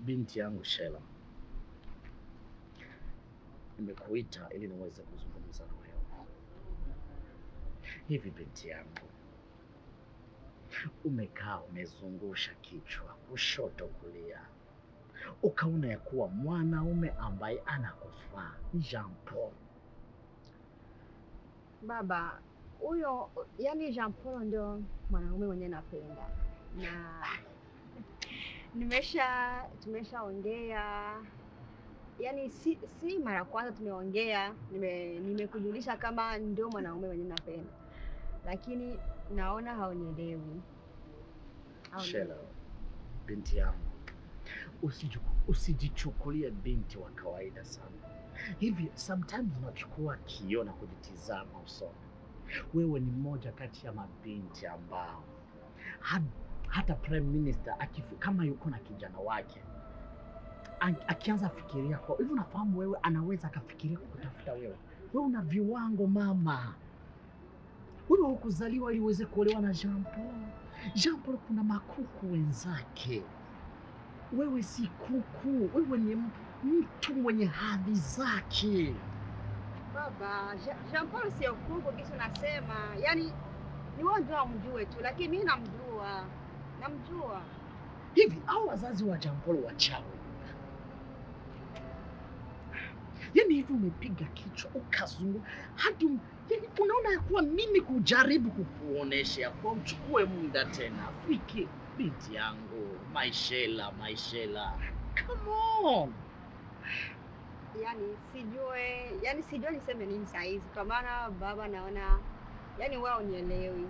Binti yangu Shela, nimekuita ili niweze kuzungumza na wewe. Hivi binti yangu, umekaa umezungusha kichwa kushoto kulia, ukaona ya kuwa mwanaume ambaye anakufaa ni Jean Paul. Baba, huyo yani Jean Paul ndio mwanaume mwenye napenda, na tumeshaongea, yani si mara kwanza tumeongea, nimekujulisha kama ndio mwanaume mwenye napenda, lakini naona haunielewi. Shela, binti yangu, usijichukulie binti wa kawaida sana. Hivi sometimes unachukua kioo na kujitizama usoni. Wewe ni mmoja kati ya mabinti ambao hata prime minister kama yuko na kijana wake akianza fikiria kwa hivyo, unafahamu wewe anaweza akafikiria kukutafuta wewe. Wewe una viwango mama. Wewe hukuzaliwa ili uweze kuolewa na Jean Paul. Jean Paul kuna makuku wenzake. Wewe si kuku, wewe ni mtu mwenye hadhi zake. Baba, Jean Paul sio kuku kisa nasema. Yaani ni wewe ndio umjue tu, lakini mimi namjua. Hivi au wazazi wa Jean Paul wachawi? Yaani hivi umepiga kichwa ukazungu hadi yaani unaona ya kuwa mimi kujaribu kukuonesha kwa uchukue muda tena. Fiki binti yangu, Maishela. Come on. Yaani sijui niseme nini saa hizi, kwa maana baba naona yaani wewe unielewi.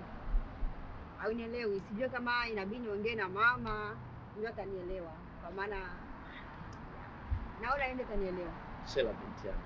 Sijui kama inabidi niongee na mama ndio atanielewa, kwa maana naona yeye atanielewa. Shela binti yangu,